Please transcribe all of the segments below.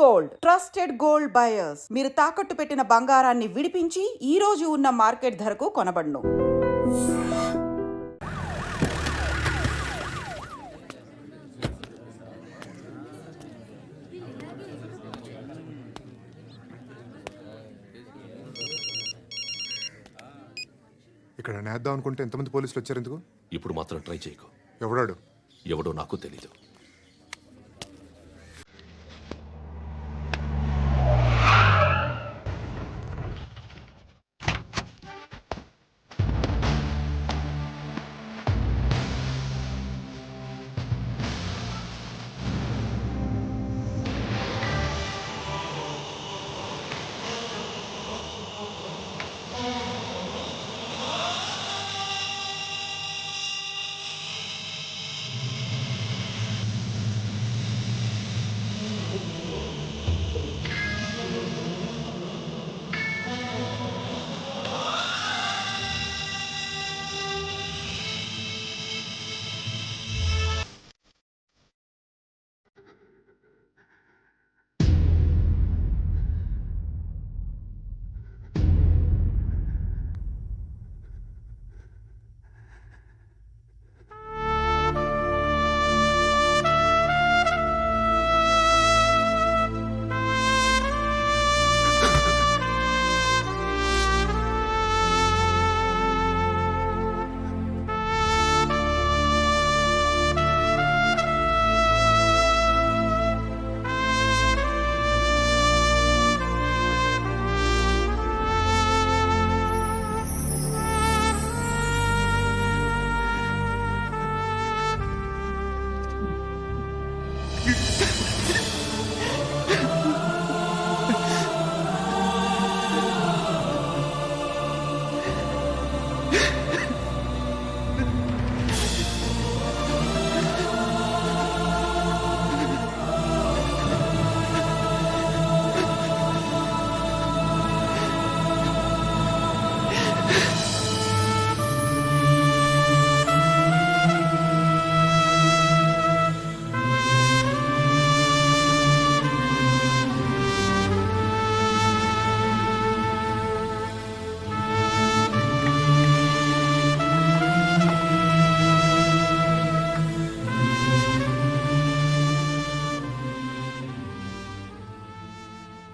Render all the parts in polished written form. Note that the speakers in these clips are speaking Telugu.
Gold trusted gold buyers. మీరు తాకట్టు పెట్టిన బంగారాన్ని విడిపించి ఈ రోజు ఉన్న మార్కెట్ ధరకు కొనబడును. ఇక్కడ నేద్దాం అనుకుంటే ఎంతమంది పోలీసులు వచ్చారు ఎందుకు? ఇప్పుడు మాత్రం ట్రై చేయకు. ఎవడాడు? ఎవడో నాకు తెలీదు.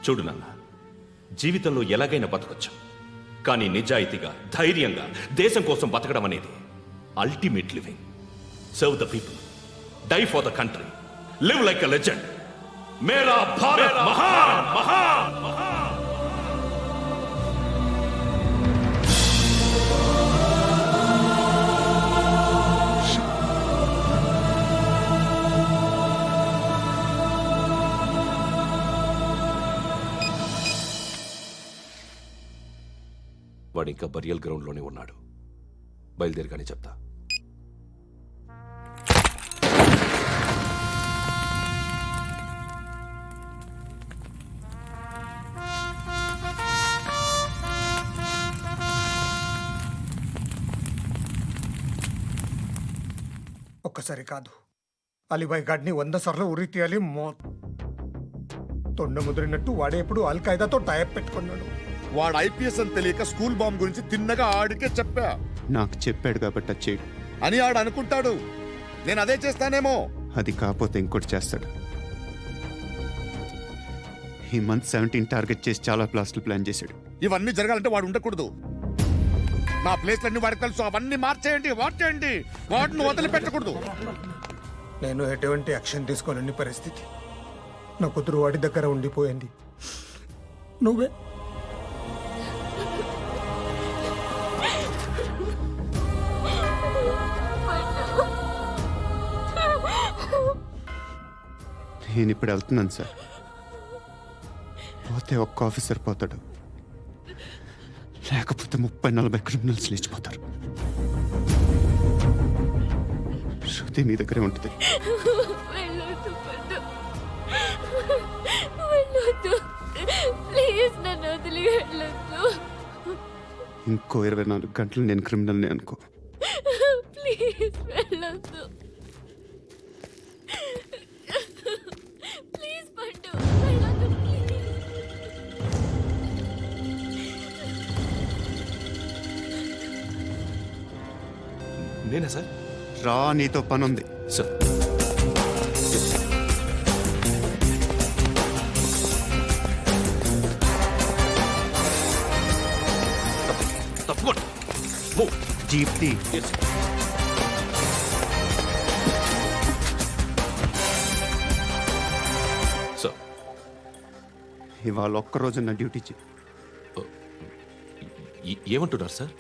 చూడు నాన్న, జీవితంలో ఎలాగైనా బతకొచ్చు, కానీ నిజాయితీగా ధైర్యంగా దేశం కోసం బతకడం అనేది ultimate living. Serve the people, die for the country, live like a legend. మేరా భారత్ మహాన్ మహాన్ మహాన్. వాడు ఇంకా బరియల్ గ్రౌండ్లోనే ఉన్నాడు. బయలుదేరగానే చెప్తా. ఒక్కసారి కాదు, అలీబాయ్ గాడిని 100 సార్లు ఉరి తీయాలి. తొండ ముదిరినట్టు వాడే ఎప్పుడు అల్ ఖైదాతో టైప్ పెట్టుకున్నాడు. వాడు ఐపీఎస్ అని తెలియక స్కూల్ బాంబ్ గురించి తిన్నగా ఆడికే చెప్పా. నాకు చెప్పాడు కాబట్టి చేయడు అని ఆడు అనుకుంటాడు. నేను అదే చేస్తానేమో. అది కాకపోతే ఇంకోటి చేస్తాడు. ఈ మంత్ 17 టార్గెట్ చేసి చాలా ప్లాస్టులు ప్లాన్ చేశాడు. ఇవన్నీ జరగాలంటే వాడు ఉండకూడదు. నా ప్లేస్లన్నీ వాడికి తెలుసు. అవన్నీ మార్చేయండి, వాటేయండి. వాటిని వదిలిపెట్టకూడదు. నేను ఎటువంటి యాక్షన్ తీసుకోలేని పరిస్థితి. నా కూతురు వాడి దగ్గర ఉండిపోయింది. నువ్వే నేను ఇప్పుడు వెళ్తున్నాను సార్. పోతే ఒక్క ఆఫీసర్ పోతాడు, లేకపోతే 30-40 క్రిమినల్స్ లేచిపోతారు. శృతి మీ దగ్గరే ఉంటుంది. ఇంకో 24 గంటలు నేను క్రిమినల్ని అనుకో. ప్లీజ్ వెళ్ళొద్దు. ప్లీజ్ పండు వెళ్ళొద్దు. నేనా సార్? రా, నీతో పని ఉంది. సార్ తప్పకుండా. జీప్తి సార్ ఇవాళ ఒక్కరోజు నా డ్యూటీ చేయి. ఏమంటున్నారు సార్?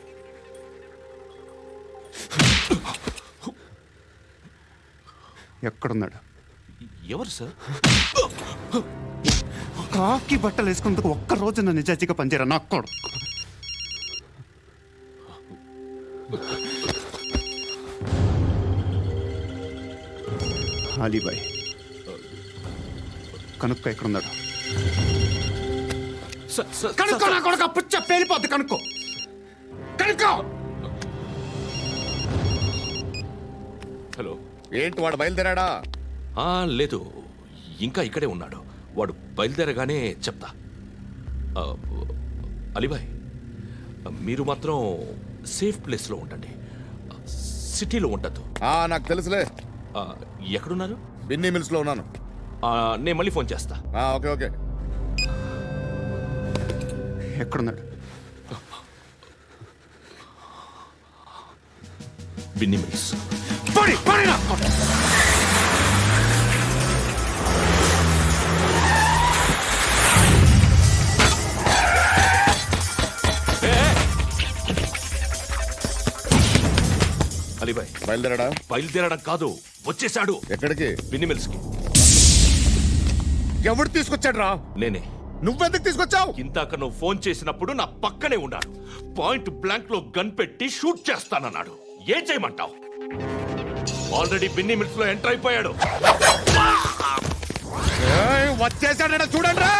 ఎక్కడున్నాడు? ఎవరు సార్? కాకి బట్టలు వేసుకున్నందుకు ఒక్కరోజు నా నిజాజీగా పనిచేయరా నా కొడుకు. అలీబాయ్ కనుక్కో ఎక్కడున్నాడు. కనుక్కో నా కొడుకు, పుచ్చ పేలిపోద్ది. కనుక్కో కనుక్కో. హలో. ఏంటి వాడు బయలుదేరాడా? లేదు, ఇంకా ఇక్కడే ఉన్నాడు. వాడు బయలుదేరగానే చెప్తా. ఆ, అలీబాయ్, మీరు మాత్రం సేఫ్ ప్లేస్లో ఉండండి, సిటీలో ఉండద్దు. నాకు తెలుసులే. ఎక్కడున్నారు? బిన్నీ మిల్స్ లో ఉన్నాను. నేను మళ్ళీ ఫోన్ చేస్తా. Okay okay. ఎక్కడున్నాడు? బిన్నీ మిల్స్. అలీబాయ్ బయలుదేరాడా? బయలుదేరడం కాదు, వచ్చేశాడు. ఎక్కడికి? బిన్నీ మిల్స్ కి. ఎవడు తీసుకొచ్చాడు రా? నేనే. నువ్వెందుకు తీసుకొచ్చావు? ఇందాక నువ్వు ఫోన్ చేసినప్పుడు నా పక్కనే ఉన్నాడు. పాయింట్ బ్లాంక్ లో గన్ పెట్టి షూట్ చేస్తానన్నాడు. ఏం చేయమంటావు? ఆల్రెడీ బిన్నీ మిల్స్ లో ఎంటర్ అయిపోయాడు. వచ్చేసాడ చూడండి రా.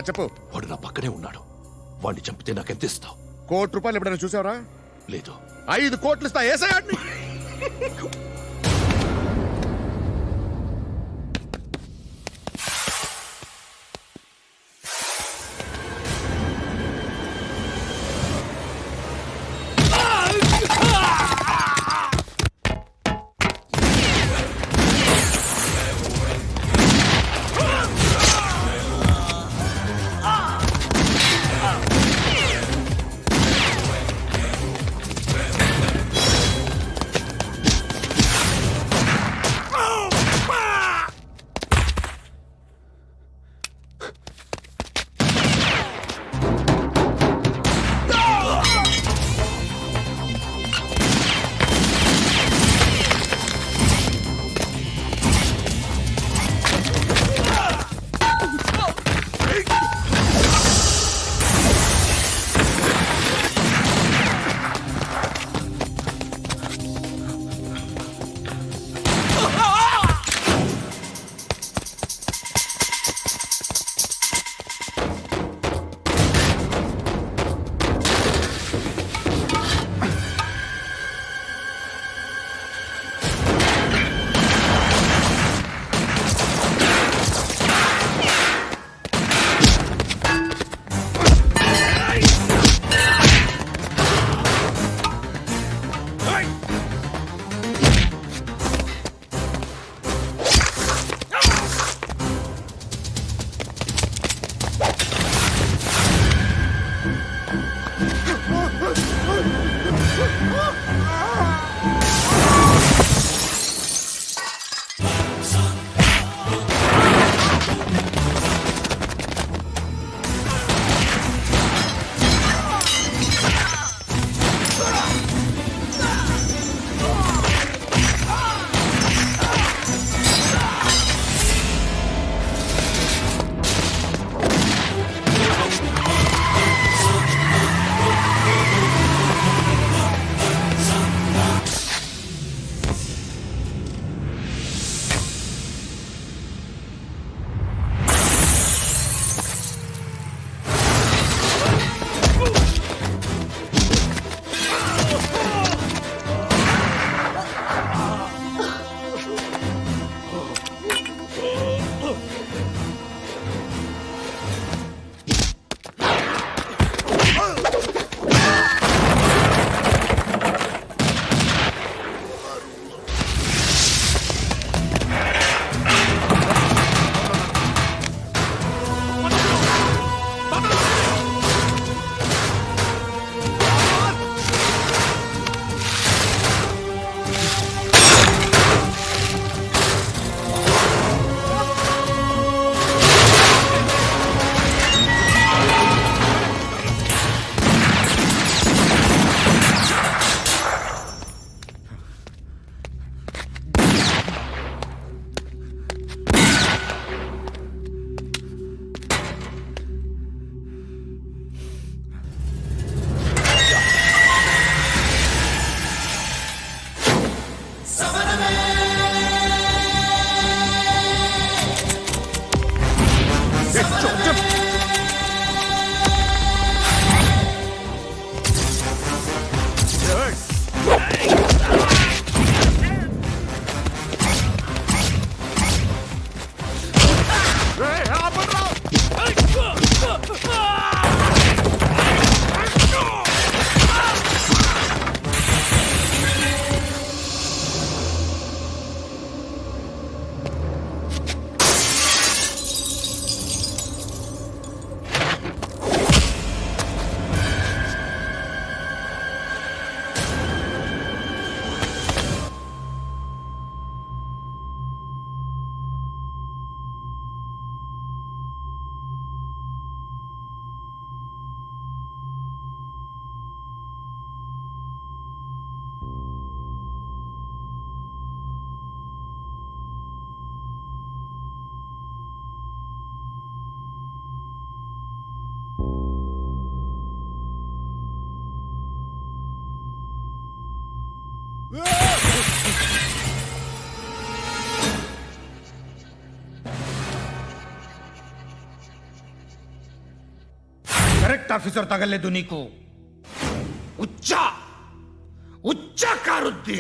చెప్పు. వాడు నా పక్కనే ఉన్నాడు. వాడిని చంపితే నాకెంత ఇస్తావు? ₹1 కోటి ఎప్పుడైనా చూసావరా? లేదు. 5 కోట్లు ఇస్తా. ఏసయాడిని. కరెక్ట్ ఆఫీసర్ తగలేదు నీకు. ఉచ్చ కారుద్ది.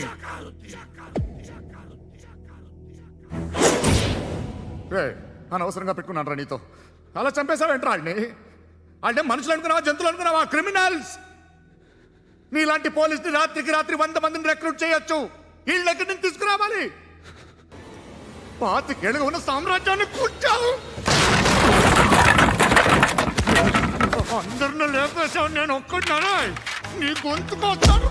అనవసరంగా పెట్టుకున్నాను రా నీతో. అలా చంపేశావేంట్రా ఆడిని? అంటే మనుషులు అనుకున్నావా, జంతువులు అనుకున్నావా? క్రిమినల్స్. నీలాంటి పోలీసుని రాత్రికి రాత్రి 100 మందిని రిక్రూట్ చేయొచ్చు. వీళ్ళ దగ్గర నుంచి తీసుకురావాలి. 25 ఏళ్ళుగా ఉన్న సామ్రాజ్యాన్ని కూర్చావు. అందరిని లేపేశావు, నేను ఒక్కడినారా? నీ గొంతుకొస్తాను.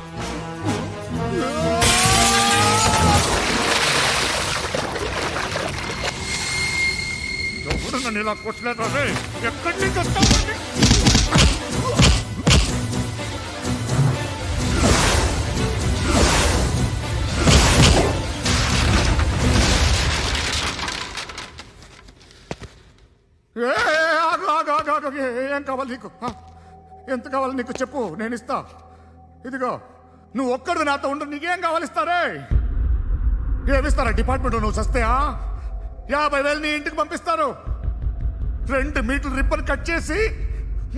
ఎవరు నన్ను ఇలా కొట్టలేదా? ఎక్కడి నుంచి వస్తావు? ఏం కావాలి నీకు? ఎంత కావాలి నీకు చెప్పు, నేను ఇస్తా. ఇదిగో నువ్వు ఒక్కడు నాతో ఉండు. నీకేం కావాలి ఇస్తారే? ఏమిస్తారా డిపార్ట్మెంట్? నువ్వు చస్తేయా 50,000 నీ ఇంటికి పంపిస్తారు. 2 మీటర్లు రిబ్బన్ కట్ చేసి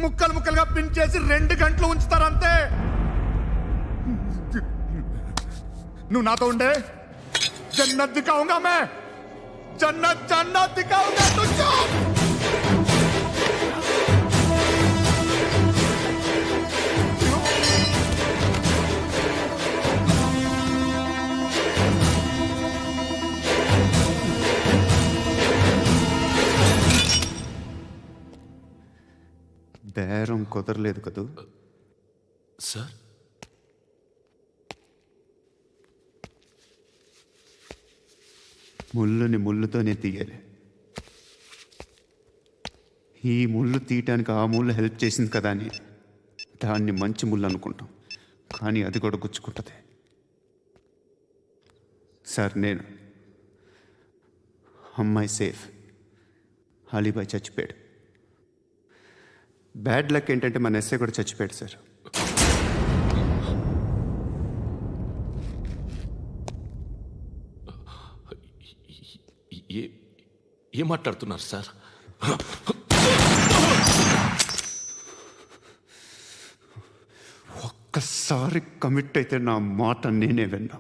ముక్కలు ముక్కలుగా పిన్ చేసి 2 గంటలు ఉంచుతారు అంతే. నువ్వు నాతో ఉండే జన్నత్ దిఖాऊंगा मैं. జన్నత్ దిఖాऊंगा तुझको. బేరం కుదరలేదు కదూ. సార్, ముళ్ళుని ముళ్ళుతోనే తీయాలి. ఈ ముళ్ళు తీయటానికి ఆ ముళ్ళు హెల్ప్ చేసింది కదా అని దాన్ని మంచి ముళ్ళు అనుకుంటాం, కానీ అది కూడా గుచ్చుకుంటుంది. సార్, నేను అమ్మాయి సేఫ్, అలీబాయ్ చచ్చిపోయాడు. బ్యాడ్ లక్ ఏంటంటే మన ఎస్ఐ కూడా చచ్చిపోయాడు సార్. ఏం మాట్లాడుతున్నారు సార్? ఒక్కసారి కమిట్ అయితే నా మాట నేనే విన్నా.